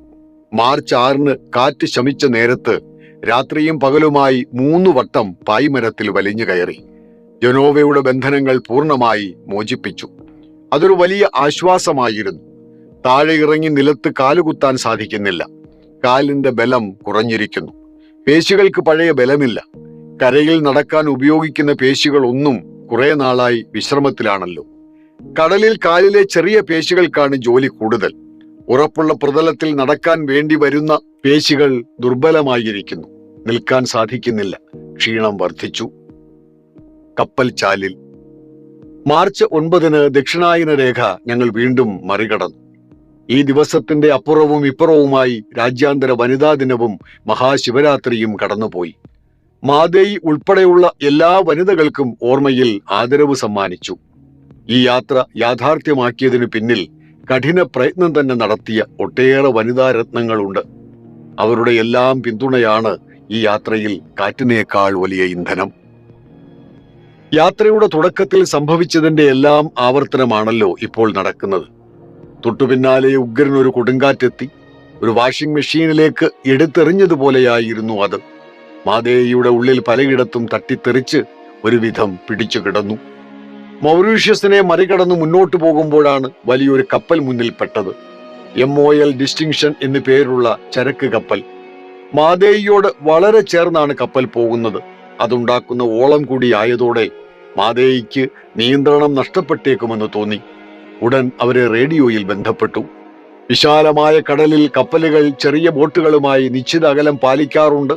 മാർച്ച് 6-ന് കാറ്റ് ശമിച്ച നേരത്ത് രാത്രിയും പകലുമായി 3 വട്ടം പായ്മരത്തിൽ വലിഞ്ഞു കയറി. ജനോവയുടെ ബന്ധനങ്ങൾ പൂർണ്ണമായി മോചിപ്പിച്ചു. അതൊരു വലിയ ആശ്വാസമായിരുന്നു. താഴെ ഇറങ്ങി നിലത്ത് കാലുകുത്താൻ സാധിക്കുന്നില്ല. കാലിന്റെ ബലം കുറഞ്ഞിരിക്കുന്നു. പേശികൾക്ക് പഴയ ബലമില്ല. കരയിൽ നടക്കാൻ ഉപയോഗിക്കുന്ന പേശികളൊന്നും കുറെ നാളായി വിശ്രമത്തിലാണല്ലോ. കടലിൽ കാലിലെ ചെറിയ പേശികൾക്കാണ് ജോലി കൂടുതൽ. ഉറപ്പുള്ള പ്രതലത്തിൽ നടക്കാൻ വേണ്ടി വരുന്ന പേശികൾ ദുർബലമായിരിക്കുന്നു. നിൽക്കാൻ സാധിക്കുന്നില്ല. ക്ഷീണം വർദ്ധിച്ചു. കപ്പൽ ചാലിൽ. മാർച്ച് 9-ന് ദക്ഷിണായന രേഖ ഞങ്ങൾ വീണ്ടും മറികടന്നു. ഈ ദിവസത്തിന്റെ അപ്പുറവും ഇപ്പുറവുമായി രാജ്യാന്തര വനിതാ ദിനവും മഹാശിവരാത്രിയും കടന്നുപോയി. മാതേയി ഉൾപ്പെടെയുള്ള എല്ലാ വനിതകൾക്കും ഓർമ്മയിൽ ആദരവ് സമ്മാനിച്ചു. ഈ യാത്ര യാഥാർത്ഥ്യമാക്കിയതിനു പിന്നിൽ കഠിന പ്രയത്നം തന്നെ നടത്തിയ ഒട്ടേറെ വനിതാ രത്നങ്ങളുണ്ട്. അവരുടെ എല്ലാം പിന്തുണയാണ് ഈ യാത്രയിൽ കാറ്റിനേക്കാൾ വലിയ ഇന്ധനം. യാത്രയുടെ തുടക്കത്തിൽ സംഭവിച്ചതിന്റെ എല്ലാം ആവർത്തനമാണല്ലോ ഇപ്പോൾ നടക്കുന്നത്. തൊട്ടുപിന്നാലെ ഉഗ്രനൊരു കൊടുങ്കാറ്റെത്തി. ഒരു വാഷിംഗ് മെഷീനിലേക്ക് എടുത്തെറിഞ്ഞതുപോലെയായിരുന്നു അത്. മാതേയിയുടെ ഉള്ളിൽ പലയിടത്തും തട്ടിത്തെറിച്ച് ഒരുവിധം പിടിച്ചു കിടന്നു. മൗറീഷ്യസിനെ മറികടന്ന് മുന്നോട്ടു പോകുമ്പോഴാണ് വലിയൊരു കപ്പൽ മുന്നിൽപ്പെട്ടത്. MOL ഡിസ്റ്റിങ്ഷൻ എന്നു പേരുള്ള ചരക്ക് കപ്പൽ. മാതേയിയോട് വളരെ ചേർന്നാണ് കപ്പൽ പോകുന്നത്. അതുണ്ടാക്കുന്ന ഓളം കൂടി ആയതോടെ മാതേയിക്ക് നിയന്ത്രണം നഷ്ടപ്പെട്ടേക്കുമെന്ന് തോന്നി. ഉടൻ അവരെ റേഡിയോയിൽ ബന്ധപ്പെട്ടു. വിശാലമായ കടലിൽ കപ്പലുകൾ ചെറിയ ബോട്ടുകളുമായി നിശ്ചിത അകലം പാലിക്കാറുണ്ട്.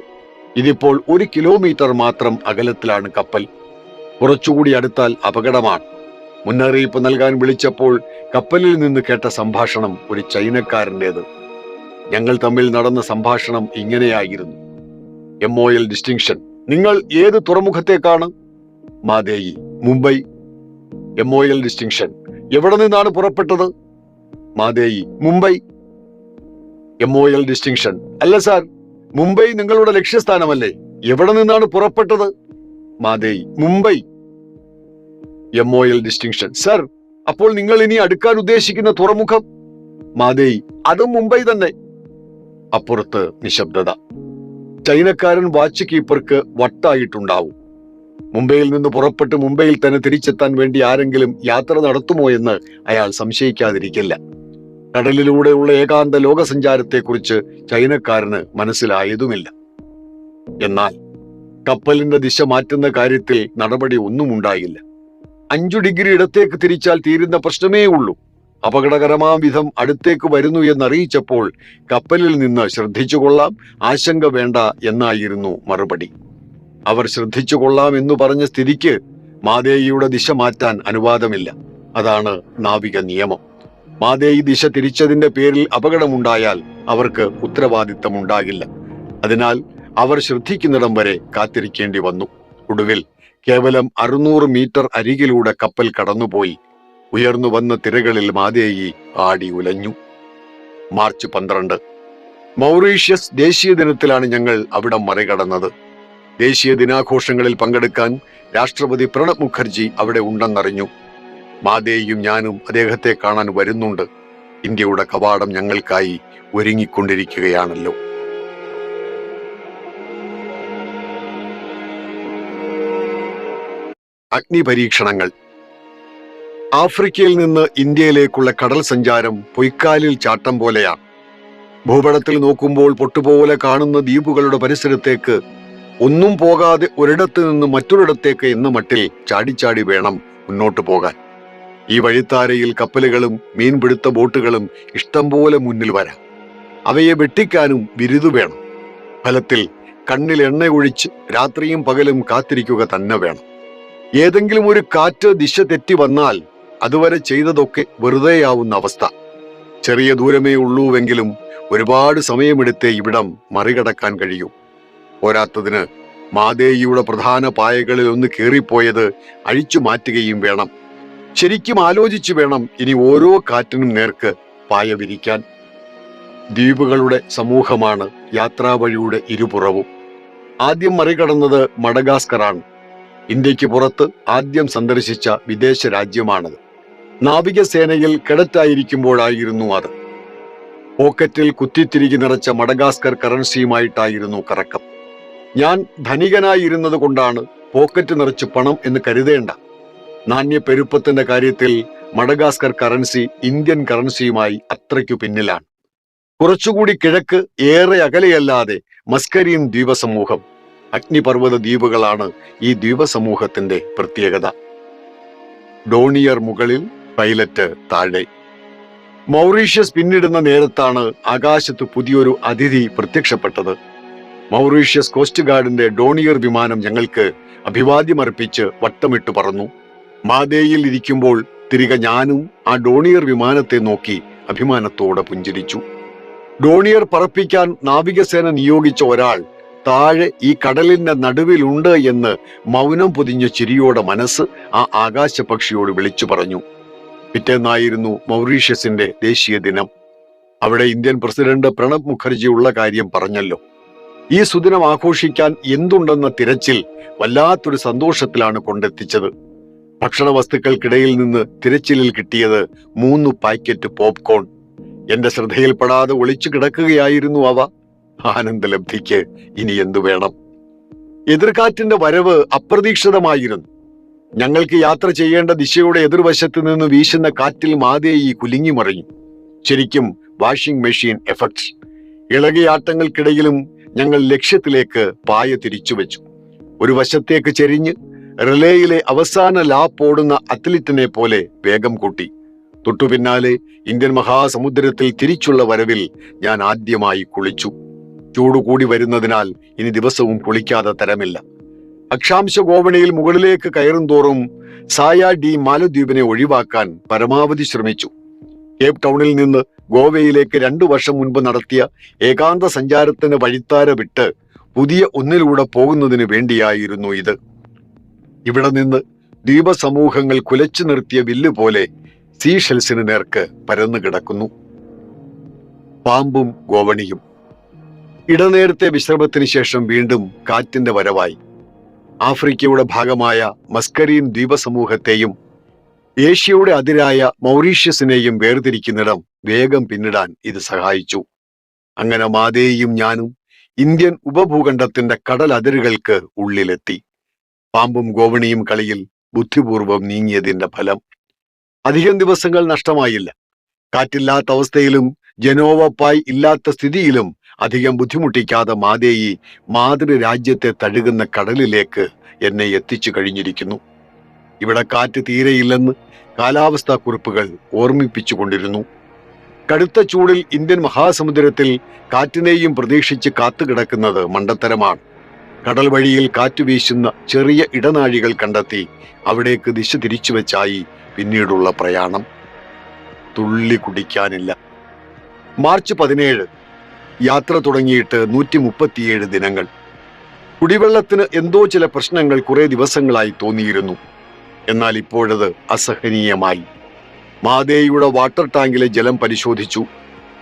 ഇതിപ്പോൾ 1 കിലോമീറ്റർ മാത്രം അകലത്തിലാണ് കപ്പൽ. കുറച്ചുകൂടി അടുത്താൽ അപകടമാണ്. മുന്നറിയിപ്പ് നൽകാൻ വിളിച്ചപ്പോൾ കപ്പലിൽ നിന്ന് കേട്ട സംഭാഷണം ഒരു ചൈനക്കാരൻ്റേത്. ഞങ്ങൾ തമ്മിൽ നടന്ന സംഭാഷണം ഇങ്ങനെയായിരുന്നു: MOL ഡിസ്റ്റിങ്ഷൻ, നിങ്ങൾ ഏത് തുറമുഖത്തേക്കാണ്? മാദേയി: മുംബൈ. MOL ഡിസ്റ്റിങ്ഷൻ, എവിടെ നിന്നാണ് പുറപ്പെട്ടത്? മാദേയി: മുംബൈ. MOL ഡിസ്റ്റിങ്ഷൻ, അല്ല സാർ, മുംബൈ നിങ്ങളുടെ ലക്ഷ്യസ്ഥാനമല്ലേ, എവിടെ നിന്നാണ് പുറപ്പെട്ടത്? മാദേയി: മുംബൈ. MOL ഡിസ്റ്റിങ്ഷൻ, സർ, അപ്പോൾ നിങ്ങൾ ഇനി അടുക്കാൻ ഉദ്ദേശിക്കുന്ന തുറമുഖം? മാദേയി: അതും മുംബൈ തന്നെ. അപ്പുറത്ത് നിശബ്ദത. ചൈനക്കാരൻ വാച്ച് കീപ്പർക്ക് വട്ടായിട്ടുണ്ടാവും. മുംബൈയിൽ നിന്ന് പുറപ്പെട്ട് മുംബൈയിൽ തന്നെ തിരിച്ചെത്താൻ വേണ്ടി ആരെങ്കിലും യാത്ര നടത്തുമോ എന്ന് അയാൾ സംശയിക്കാതിരിക്കില്ല. കടലിലൂടെയുള്ള ഏകാന്ത ലോകസഞ്ചാരത്തെക്കുറിച്ച് ചൈനക്കാരന് മനസ്സിലായതുമില്ല. എന്നാൽ കപ്പലിന്റെ ദിശ മാറ്റുന്ന കാര്യത്തിൽ നടപടി ഒന്നും ഉണ്ടായില്ല. 5 ഡിഗ്രി ഇടത്തേക്ക് തിരിച്ചാൽ തീരുന്ന പ്രശ്നമേ ഉള്ളൂ. അപകടകരമാം വിധം അടുത്തേക്ക് വരുന്നു എന്നറിയിച്ചപ്പോൾ കപ്പലിൽ നിന്ന് ശ്രദ്ധിച്ചുകൊള്ളാം, ആശങ്ക വേണ്ട എന്നായിരുന്നു മറുപടി. അവർ ശ്രദ്ധിച്ചുകൊള്ളാം എന്ന് പറഞ്ഞ സ്ഥിതിക്ക് മാദേയിയുടെ ദിശ മാറ്റാൻ അനുവാദമില്ല. അതാണ് നാവിക നിയമം. മാദേയി ദിശ തിരിച്ചതിന്റെ പേരിൽ അപകടമുണ്ടായാൽ അവർക്ക് ഉത്തരവാദിത്തമുണ്ടാകില്ല. അതിനാൽ അവർ ശ്രദ്ധിക്കുന്നിടം വരെ കാത്തിരിക്കേണ്ടി വന്നു. ഒടുവിൽ കേവലം 600 മീറ്റർ അരികിലൂടെ കപ്പൽ കടന്നുപോയി. ഉയർന്നു വന്ന തിരകളിൽ മാദേയി ആടി ഉലഞ്ഞു. മാർച്ച് 12. മൗറീഷ്യസ് ദേശീയ ദിനത്തിലാണ് ഞങ്ങൾ അവിടം മറികടന്നത്. ദേശീയ ദിനാഘോഷങ്ങളിൽ പങ്കെടുക്കാൻ രാഷ്ട്രപതി പ്രണബ് മുഖർജി അവിടെ ഉണ്ടെന്നറിഞ്ഞു. മാദേയും ഞാനും അദ്ദേഹത്തെ കാണാൻ വരുന്നുണ്ട്. ഇന്ത്യയുടെ കവാടം ഞങ്ങൾക്കായി ഒരുങ്ങിക്കൊണ്ടിരിക്കുകയാണല്ലോ. അഗ്നിപരീക്ഷണങ്ങൾ. ആഫ്രിക്കയിൽ നിന്ന് ഇന്ത്യയിലേക്കുള്ള കടൽ സഞ്ചാരം പൊയ്ക്കാലിൽ ചാട്ടം പോലെയാണ്. ഭൂപടത്തിൽ നോക്കുമ്പോൾ പൊട്ടുപോലെ കാണുന്ന ദ്വീപുകളുടെ പരിസരത്തേക്ക് ഒന്നും പോകാതെ ഒരിടത്ത് നിന്ന് മറ്റൊരിടത്തേക്ക് എന്ന മട്ടിൽ ചാടിച്ചാടി വേണം മുന്നോട്ട് പോകാൻ. ഈ വഴിത്താരയിൽ കപ്പലുകളും മീൻപിടുത്ത ബോട്ടുകളും ഇഷ്ടം പോലെ മുന്നിൽ വരാം. അവയെ വെട്ടിക്കാനും വിരുതു വേണം. ഫലത്തിൽ കണ്ണിൽ എണ്ണ ഒഴിച്ച് രാത്രിയും പകലും കാത്തിരിക്കുക തന്നെ വേണം. ഏതെങ്കിലും ഒരു കാറ്റ് ദിശ തെറ്റി വന്നാൽ അതുവരെ ചെയ്തതൊക്കെ വെറുതെയാവുന്ന അവസ്ഥ. ചെറിയ ദൂരമേ ഉള്ളൂവെങ്കിലും ഒരുപാട് സമയമെടുത്തേ ഇവിടം മറികടക്കാൻ കഴിയൂ. പോരാത്തതിന് മാദേയിയുടെ പ്രധാന പായകളിൽ ഒന്ന് കീറിപ്പോയത് അഴിച്ചു മാറ്റുകയും വേണം. ശരിക്കും ആലോചിച്ചു വേണം ഇനി ഓരോ കാറ്റിനും നേർക്ക് പായ വിരിക്കാൻ. ദ്വീപുകളുടെ സമൂഹമാണ് യാത്രാവഴിയുടെ ഇരുപുറവും. ആദ്യം മറികടന്നത് മഡഗാസ്കറാണ്. ഇന്ത്യക്ക് പുറത്ത് ആദ്യം സന്ദർശിച്ച വിദേശ രാജ്യമാണത്. നാവികസേനയിൽ കേഡറ്റായിരിക്കുമ്പോഴായിരുന്നു അത്. പോക്കറ്റിൽ കുത്തിത്തിരികി നിറച്ച മഡഗാസ്കർ കറൻസിയുമായിട്ടായിരുന്നു കറക്കം. ഞാൻ ധനികനായിരുന്നത് കൊണ്ടാണ് പോക്കറ്റ് നിറച്ച് പണം എന്ന് കരുതേണ്ട. നാണ്യപ്പെരുപ്പത്തിന്റെ കാര്യത്തിൽ മഡഗാസ്കർ കറൻസി ഇന്ത്യൻ കറൻസിയുമായി അത്രയ്ക്കു പിന്നിലാണ്. കുറച്ചുകൂടി കിഴക്ക് ഏറെ അകലെയല്ലാതെ മസ്കരീൻ ദ്വീപസമൂഹം. അഗ്നിപർവ്വത ദ്വീപുകളാണ് ഈ ദ്വീപസമൂഹത്തിന്റെ പ്രത്യേകത. ഡോണിയർ മുകളിൽ, പൈലറ്റ് താഴെ. മൗറീഷ്യസ് പിന്നിടുന്ന നേരത്താണ് ആകാശത്ത് പുതിയൊരു അതിഥി പ്രത്യക്ഷപ്പെട്ടത്. മൗറീഷ്യസ് കോസ്റ്റ് ഗാർഡിന്റെ ഡോണിയർ വിമാനം ഞങ്ങൾക്ക് അഭിവാദ്യമർപ്പിച്ച് വട്ടമിട്ട് പറന്നു. മാദേയിൽ ഇരിക്കുമ്പോൾ തിരികെ ഞാനും ആ ഡോണിയർ വിമാനത്തെ നോക്കി അഭിമാനത്തോടെ പുഞ്ചിരിച്ചു. ഡോണിയർ പറപ്പിക്കാൻ നാവികസേന നിയോഗിച്ച ഒരാൾ താഴെ ഈ കടലിന്റെ നടുവിലുണ്ട് എന്ന് മൗനം പൊതിഞ്ഞ ചിരിയോടെ മനസ്സ് ആ ആകാശപക്ഷിയോട് വിളിച്ചു പറഞ്ഞു. പിറ്റേന്നായിരുന്നു മൗറീഷ്യസിന്റെ ദേശീയ ദിനം. അവിടെ ഇന്ത്യൻ പ്രസിഡന്റ് പ്രണബ് മുഖർജി ഉള്ള കാര്യം പറഞ്ഞല്ലോ. ഈ സുദിനം ആഘോഷിക്കാൻ എന്തുണ്ടെന്ന തിരച്ചിൽ വല്ലാത്തൊരു സന്തോഷത്തിലാണ് കൊണ്ടെത്തിച്ചത്. ഭക്ഷണ വസ്തുക്കൾക്കിടയിൽ നിന്ന് തിരച്ചിലിൽ കിട്ടിയത് 3 പാക്കറ്റ് പോപ്കോൺ. എന്റെ ശ്രദ്ധയിൽപ്പെടാതെ ഒളിച്ചു കിടക്കുകയായിരുന്നു അവ. ആനന്ദലബ്ധിക്ക് ഇനി എന്തു വേണം? എതിർകാറ്റിന്റെ വരവ് അപ്രതീക്ഷിതമായിരുന്നു. ഞങ്ങൾക്ക് യാത്ര ചെയ്യേണ്ട ദിശയുടെ എതിർവശത്ത് നിന്ന് വീശുന്ന കാറ്റിൽ മാദേയി കുലുങ്ങി മറിഞ്ഞു. ശരിക്കും വാഷിംഗ് മെഷീൻ എഫക്ട്സ്. ഇളകിയാട്ടങ്ങൾക്കിടയിലും ഞങ്ങൾ ലക്ഷ്യത്തിലേക്ക് പായ തിരിച്ചുവെച്ചു. ഒരു വശത്തേക്ക് ചെരിഞ്ഞ് റിലേയിലെ അവസാന ലാപ്പ് ഓടുന്ന അത്ലറ്റിനെ പോലെ വേഗം കൂട്ടി. തൊട്ടുപിന്നാലെ ഇന്ത്യൻ മഹാസമുദ്രത്തിൽ തിരിച്ചുള്ള വരവിൽ ഞാൻ ആദ്യമായി കുളിച്ചു. ചൂടുകൂടി വരുന്നതിനാൽ ഇനി ദിവസവും കുളിക്കാതെ തരമില്ല. അക്ഷാംശ ഗോവണിയിൽ മുകളിലേക്ക് കയറും തോറും സായ ഡി മാലദ്വീപിനെ ഒഴിവാക്കാൻ പരമാവധി ശ്രമിച്ചു. കേപ്പ് ടൗണിൽ നിന്ന് ഗോവയിലേക്ക് 2 വർഷം മുൻപ് നടത്തിയ ഏകാന്ത സഞ്ചാരത്തിന് വഴിത്താര വിട്ട് പുതിയ ഒന്നിലൂടെ പോകുന്നതിന് വേണ്ടിയായിരുന്നു ഇത്. ഇവിടെ നിന്ന് ദ്വീപ സമൂഹങ്ങൾ കുലച്ചു നിർത്തിയ വില്ല് പോലെ സീഷെൽസിന് നേർക്ക് പരന്നു കിടക്കുന്നു. പാമ്പും ഗോവണിയും. ഇടനേരത്തെ വിശ്രമത്തിന് ശേഷം വീണ്ടും കാറ്റിന്റെ വരവായി. ആഫ്രിക്കയുടെ ഭാഗമായ മസ്കരീൻ ദ്വീപസമൂഹത്തെയും ഏഷ്യയുടെ അതിരായ മൗറീഷ്യസിനെയും വേർതിരിക്കുന്നിടം വേഗം പിന്നിടാൻ ഇത് സഹായിച്ചു. അങ്ങനെ മാതേയും ഞാനും ഇന്ത്യൻ ഉപഭൂഖണ്ഡത്തിന്റെ കടൽ അതിരുകൾക്ക് ഉള്ളിലെത്തി. പാമ്പും ഗോവണിയും കളിയിൽ ബുദ്ധിപൂർവം നീങ്ങിയതിന്റെ ഫലം. അധികം ദിവസങ്ങൾ നഷ്ടമായില്ല. കാറ്റില്ലാത്ത അവസ്ഥയിലും ജനോവപ്പായ് ഇല്ലാത്ത സ്ഥിതിയിലും അധികം ബുദ്ധിമുട്ടിക്കാതെ മാതേയി മാതൃരാജ്യത്തെ തഴുകുന്ന കടലിലേക്ക് എന്നെ എത്തിച്ചു കഴിഞ്ഞിരിക്കുന്നു. ഇവിടെ കാറ്റ് തീരെയില്ലെന്ന് കാലാവസ്ഥാ കുറിപ്പുകൾ ഓർമ്മിപ്പിച്ചുകൊണ്ടിരുന്നു. കടുത്ത ചൂടിൽ ഇന്ത്യൻ മഹാസമുദ്രത്തിൽ കാറ്റിനെയും പ്രതീക്ഷിച്ച് കാത്തുകിടക്കുന്നത് മണ്ടത്തരമാണ്. കടൽ വഴിയിൽ കാറ്റ് വീശുന്ന ചെറിയ ഇടനാഴികൾ കണ്ടെത്തി അവിടേക്ക് ദിശ തിരിച്ചുവെച്ചായി പിന്നീടുള്ള പ്രയാണം. തുള്ളി കുടിക്കാനില്ല. മാർച്ച് 17. യാത്ര തുടങ്ങിയിട്ട് 137 ദിനങ്ങൾ. കുടിവെള്ളത്തിന് എന്തോ ചില പ്രശ്നങ്ങൾ കുറെ ദിവസങ്ങളായി തോന്നിയിരുന്നു. എന്നാൽ ഇപ്പോഴത് അസഹനീയമായി. മാതേയുടെ വാട്ടർ ടാങ്കിലെ ജലം പരിശോധിച്ചു.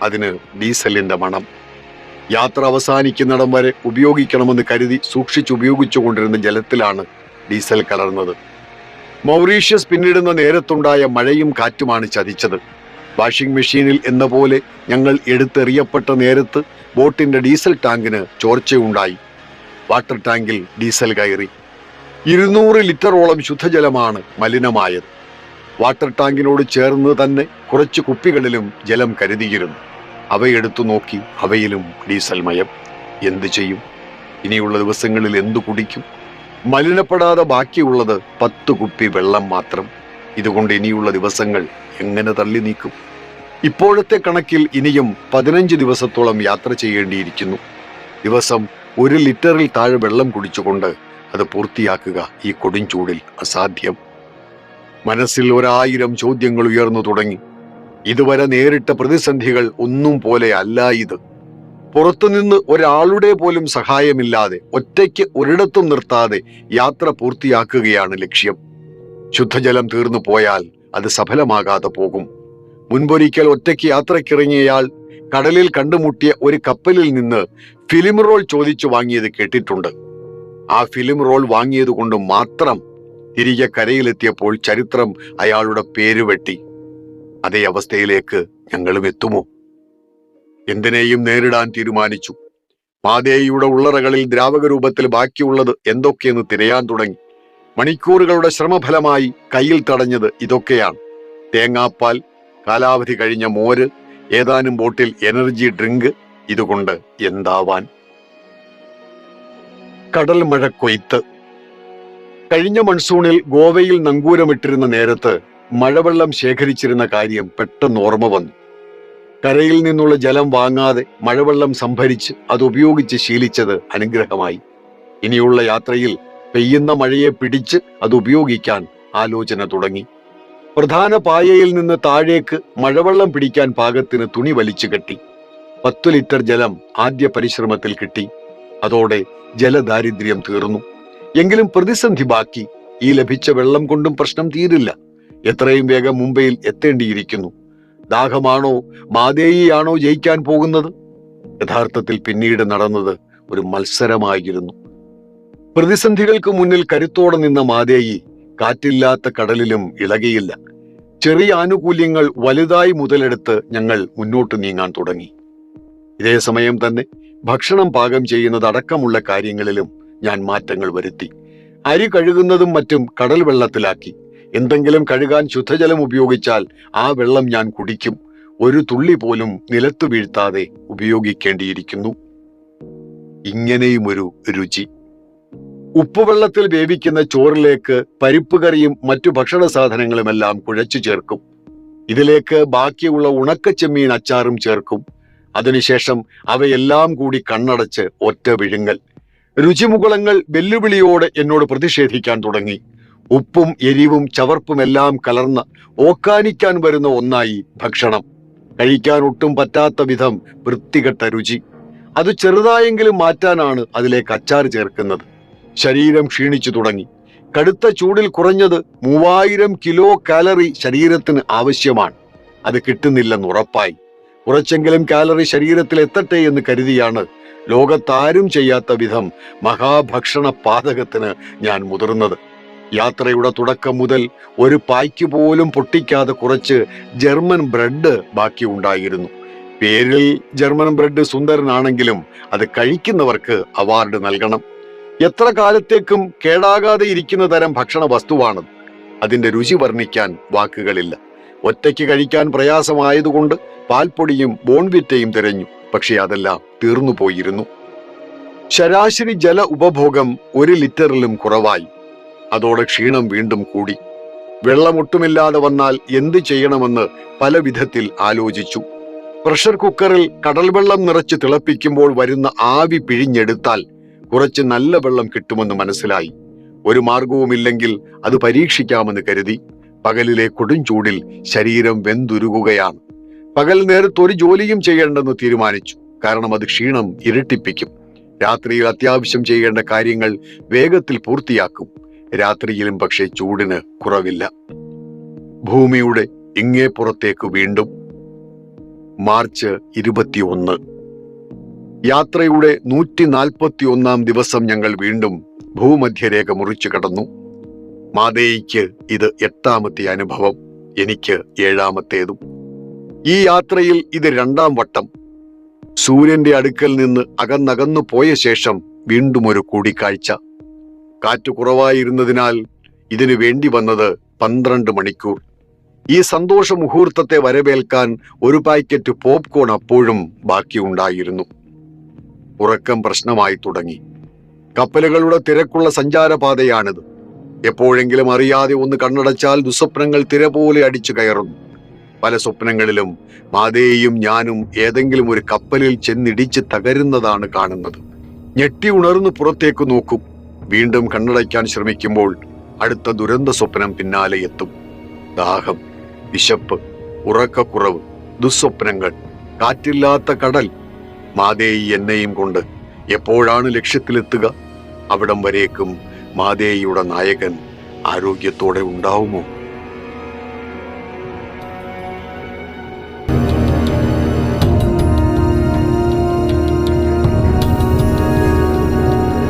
അതിന് ഡീസലിന്റെ മണം. യാത്ര അവസാനിക്കുന്നിടം വരെ ഉപയോഗിക്കണമെന്ന് കരുതി സൂക്ഷിച്ചുപയോഗിച്ചുകൊണ്ടിരുന്ന ജലത്തിലാണ് ഡീസൽ കലർന്നത്. മൗറീഷ്യസ് പിന്നിടുന്ന നേരത്തുണ്ടായ മഴയും കാറ്റുമാണ് ചതിച്ചത്. വാഷിംഗ് മെഷീനിൽ എന്ന പോലെ ഞങ്ങൾ എടുത്തെറിയപ്പെട്ട നേരത്ത് ബോട്ടിന്റെ ഡീസൽ ടാങ്കിന് ചോർച്ചയുണ്ടായി. വാട്ടർ ടാങ്കിൽ ഡീസൽ കയറി. 200 ലിറ്ററോളം ശുദ്ധജലമാണ് മലിനമായത്. വാട്ടർ ടാങ്കിനോട് ചേർന്ന് തന്നെ കുറച്ച് കുപ്പികളിലും ജലം കരുതിയിരുന്നു. അവയെടുത്തു നോക്കി. അവയിലും ഡീസൽ മയം. എന്തു ചെയ്യും? ഇനിയുള്ള ദിവസങ്ങളിൽ എന്തു കുടിക്കും? മലിനപ്പെടാതെ ബാക്കിയുള്ളത് 10 കുപ്പി വെള്ളം മാത്രം. ഇതുകൊണ്ട് ഇനിയുള്ള ദിവസങ്ങൾ എങ്ങനെ തള്ളി നീക്കും? ഇപ്പോഴത്തെ കണക്കിൽ ഇനിയും 15 ദിവസത്തോളം യാത്ര ചെയ്യേണ്ടിയിരിക്കുന്നു. ദിവസം 1 ലിറ്ററിൽ താഴെ വെള്ളം കുടിച്ചുകൊണ്ട് അത് പൂർത്തിയാക്കുക ഈ കൊടുംചൂടിൽ അസാധ്യം. മനസ്സിൽ 1000 ചോദ്യങ്ങൾ ഉയർന്നു തുടങ്ങി. ഇതുവരെ നേരിട്ട പ്രതിസന്ധികൾ ഒന്നും പോലെ അല്ല ഇത്. പുറത്തുനിന്ന് ഒരാളുടെ പോലും സഹായമില്ലാതെ ഒറ്റയ്ക്ക് ഒരിടത്തും നിർത്താതെ യാത്ര പൂർത്തിയാക്കുകയാണ് ലക്ഷ്യം. ശുദ്ധജലം തീർന്നു പോയാൽ അത് സഫലമാകാതെ പോകും. മുൻപൊരിക്കൽ ഒറ്റയ്ക്ക് യാത്രക്കിറങ്ങിയയാൾ കടലിൽ കണ്ടുമുട്ടിയ ഒരു കപ്പലിൽ നിന്ന് ഫിലിം റോൾ ചോദിച്ചു വാങ്ങിയത് കേട്ടിട്ടുണ്ട്. ആ ഫിലിം റോൾ വാങ്ങിയത് കൊണ്ട് മാത്രം തിരികെ കരയിലെത്തിയപ്പോൾ ചരിത്രം അയാളുടെ പേര് വെട്ടി. അതേ അവസ്ഥയിലേക്ക് ഞങ്ങളും എത്തുമോ? എന്തിനേയും നേരിടാൻ തീരുമാനിച്ചു. മാതേയുടെ ഉള്ളറകളിൽ ദ്രാവക രൂപത്തിൽ ബാക്കിയുള്ളത് എന്തൊക്കെയെന്ന് തിരയാൻ തുടങ്ങി. മണിക്കൂറുകളുടെ ശ്രമഫലമായി കയ്യിൽ തടഞ്ഞത് ഇതൊക്കെയാണ്: തേങ്ങാപ്പാൽ, കാലാവധി കഴിഞ്ഞ മോര്, ഏതാനും ബോട്ടിൽ എനർജി ഡ്രിങ്ക്. ഇതുകൊണ്ട് എന്താവാൻ? കടൽ മഴ കൊയ്ത്ത്. കഴിഞ്ഞ മൺസൂണിൽ ഗോവയിൽ നങ്കൂരമിട്ടിരുന്ന നേരത്ത് മഴവെള്ളം ശേഖരിച്ചിരുന്ന കാര്യം പെട്ടെന്ന് ഓർമ്മ വന്നു. കരയിൽ നിന്നുള്ള ജലം വാങ്ങാതെ മഴവെള്ളം സംഭരിച്ച് അത് ഉപയോഗിച്ച് ശീലിച്ചത് അനുഗ്രഹമായി. ഇനിയുള്ള യാത്രയിൽ പെയ്യുന്ന മഴയെ പിടിച്ച് അത് ഉപയോഗിക്കാൻ ആലോചന തുടങ്ങി. പ്രധാന പായയിൽ നിന്ന് താഴേക്ക് മഴവെള്ളം പിടിക്കാൻ പാകത്തിന് തുണി വലിച്ചു കെട്ടി. 10 ലിറ്റർ ജലം ആദ്യ പരിശ്രമത്തിൽ കിട്ടി. അതോടെ ജലദാരിദ്ര്യം തീർന്നു. എങ്കിലും പ്രതിസന്ധി ബാക്കി. ഈ ലഭിച്ച വെള്ളം കൊണ്ടും പ്രശ്നം തീരില്ല. എത്രയും വേഗം മുംബൈയിൽ എത്തേണ്ടിയിരിക്കുന്നു. ദാഹമാണോ മാതേയിയാണോ ജയിക്കാൻ പോകുന്നത്? യഥാർത്ഥത്തിൽ പിന്നീട് നടന്നത് ഒരു മത്സരമായിരുന്നു. പ്രതിസന്ധികൾക്ക് മുന്നിൽ കരുത്തോടെ നിന്ന മാതേയി കാറ്റില്ലാത്ത കടലിലും ഇളകിയില്ല. ചെറിയ ആനുകൂല്യങ്ങൾ വലുതായി മുതലെടുത്ത് ഞങ്ങൾ മുന്നോട്ട് നീങ്ങാൻ തുടങ്ങി. ഇതേ സമയം തന്നെ ഭക്ഷണം പാകം ചെയ്യുന്നതടക്കമുള്ള കാര്യങ്ങളിലും ഞാൻ മാറ്റങ്ങൾ വരുത്തി. അരി കഴുകുന്നതും മറ്റും കടൽ വെള്ളത്തിലാക്കി. എന്തെങ്കിലും കഴുകാൻ ശുദ്ധജലം ഉപയോഗിച്ചാൽ ആ വെള്ളം ഞാൻ കുടിക്കും. ഒരു തുള്ളി പോലും നിലത്തു വീഴ്ത്താതെ ഉപയോഗിക്കേണ്ടിയിരിക്കുന്നു. ഇങ്ങനെയും ഒരു രുചി. ഉപ്പുവെള്ളത്തിൽ വേവിക്കുന്ന ചോറിലേക്ക് പരിപ്പ് കറിയും മറ്റു ഭക്ഷണ സാധനങ്ങളുമെല്ലാം കുഴച്ചു ചേർക്കും. ഇതിലേക്ക് ബാക്കിയുള്ള ഉണക്കച്ചെമ്മീൻ അച്ചാറും ചേർക്കും. അതിനുശേഷം അവയെല്ലാം കൂടി കണ്ണടച്ച് ഒറ്റ വിഴുങ്ങൽ. രുചിമുകുളങ്ങൾ വെല്ലുവിളിയോടെ എന്നോട് പ്രതിഷേധിക്കാൻ തുടങ്ങി. ഉപ്പും എരിവും ചവർപ്പുമെല്ലാം കലർന്ന ഓക്കാനിക്കാൻ വരുന്ന ഒന്നായി ഭക്ഷണം. കഴിക്കാൻ ഒട്ടും പറ്റാത്ത വിധം വൃത്തികെട്ട രുചി. അത് ചെറുതായെങ്കിലും മാറ്റാനാണ് അതിലേക്ക് അച്ചാർ ചേർക്കുന്നത്. ശരീരം ക്ഷീണിച്ചു തുടങ്ങി. കടുത്ത ചൂടിൽ കുറഞ്ഞത് 3000 കിലോ കാലറി ശരീരത്തിന് ആവശ്യമാണ്. അത് കിട്ടുന്നില്ലെന്ന് ഉറപ്പായി. കുറച്ചെങ്കിലും കാലറി ശരീരത്തിൽ എത്തട്ടെ എന്ന് കരുതിയാണ് ലോകത്താരും ചെയ്യാത്ത വിധം മഹാഭക്ഷണ പാതകത്തിന് ഞാൻ മുതിർന്നത്. യാത്രയുടെ തുടക്കം മുതൽ ഒരു പായ്ക്ക് പോലും പൊട്ടിക്കാതെ കുറച്ച് ജർമ്മൻ ബ്രെഡ് ബാക്കി ഉണ്ടായിരുന്നു. പേരിൽ ജർമ്മൻ ബ്രെഡ് സുന്ദരനാണെങ്കിലും അത് കഴിക്കുന്നവർക്ക് അവാർഡ് നൽകണം. എത്ര കാലത്തേക്കും കേടാകാതെ ഇരിക്കുന്ന തരം ഭക്ഷണ വസ്തുവാണത്. അതിന്റെ രുചി വർണ്ണിക്കാൻ വാക്കുകളില്ല. ഒറ്റയ്ക്ക് കഴിക്കാൻ പ്രയാസമായതുകൊണ്ട് പാൽപ്പൊടിയും ബോൺവിറ്റയും തിരഞ്ഞു. പക്ഷെ അതെല്ലാം തീർന്നു പോയിരുന്നു. ശരാശരി ജല ഉപഭോഗം 1 ലിറ്ററിലും കുറവായി. അതോടെ ക്ഷീണം വീണ്ടും കൂടി. വെള്ളമൊട്ടുമില്ലാതെ വന്നാൽ എന്ത് ചെയ്യണമെന്ന് പല വിധത്തിൽ ആലോചിച്ചു. പ്രഷർ കുക്കറിൽ കടൽ വെള്ളം നിറച്ച് തിളപ്പിക്കുമ്പോൾ വരുന്ന ആവി പിഴിഞ്ഞെടുത്താൽ കുറച്ച് നല്ല വെള്ളം കിട്ടുമെന്ന് മനസ്സിലായി. ഒരു മാർഗവുമില്ലെങ്കിൽ അത് പരീക്ഷിക്കാമെന്ന് കരുതി. പകലിലെ കൊടുംചൂടിൽ ശരീരം വെന്തുരുകുകയാണ്. പകൽ നേരത്ത് ഒരു ജോലിയും ചെയ്യേണ്ടെന്ന് തീരുമാനിച്ചു. കാരണം അത് ക്ഷീണം ഇരട്ടിപ്പിക്കും. രാത്രിയിൽ അത്യാവശ്യം ചെയ്യേണ്ട കാര്യങ്ങൾ വേഗത്തിൽ പൂർത്തിയാക്കും. രാത്രിയിലും പക്ഷേ ചൂടിന് കുറവില്ല. ഭൂമിയുടെ ഇങ്ങേ പുറത്തേക്ക് വീണ്ടും. മാർച്ച് 21. യാത്രയുടെ 141 ദിവസം ഞങ്ങൾ വീണ്ടും ഭൂമധ്യരേഖ മുറിച്ചു കടന്നു. മാതേയിക്ക് ഇത് 8ാമത്തെ അനുഭവം, എനിക്ക് 7ാമത്തേതും. ഈ യാത്രയിൽ ഇത് 2ാം വട്ടം. സൂര്യന്റെ അടുക്കൽ നിന്ന് അകന്നകന്നു പോയ ശേഷം വീണ്ടും ഒരു കൂടിക്കാഴ്ച. കാറ്റ് കുറവായിരുന്നതിനാൽ ഇതിനു വേണ്ടി വന്നത് 12 മണിക്കൂർ. ഈ സന്തോഷ മുഹൂർത്തത്തെ വരവേൽക്കാൻ ഒരു പാക്കറ്റ് പോപ്കോൺ അപ്പോഴും ബാക്കിയുണ്ടായിരുന്നു. ഉറക്കം പ്രശ്നമായി തുടങ്ങി. കപ്പലുകളുടെ തിരക്കുള്ള സഞ്ചാരപാതയാണിത്. എപ്പോഴെങ്കിലും അറിയാതെ ഒന്ന് കണ്ണടച്ചാൽ ദുസ്വപ്നങ്ങൾ തിര പോലെ അടിച്ചു കയറുന്നു. പല സ്വപ്നങ്ങളിലും മാതേയും ഞാനും ഏതെങ്കിലും ഒരു കപ്പലിൽ ചെന്നിടിച്ച് തകരുന്നതാണ് കാണുന്നത്. ഞെട്ടി ഉണർന്നു പുറത്തേക്ക് നോക്കും. വീണ്ടും കണ്ണടയ്ക്കാൻ ശ്രമിക്കുമ്പോൾ അടുത്ത ദുരന്ത സ്വപ്നം പിന്നാലെ എത്തും. ദാഹം, വിശപ്പ്, ഉറക്കക്കുറവ്, ദുസ്വപ്നങ്ങൾ, കാറ്റില്ലാത്ത കടൽ. മാതേയി എന്നെയും കൊണ്ട് എപ്പോഴാണ് ലക്ഷ്യത്തിലെത്തുക? അവിടം വരേക്കും മാതേയിയുടെ നായകൻ ആരോഗ്യത്തോടെ ഉണ്ടാവുമോ?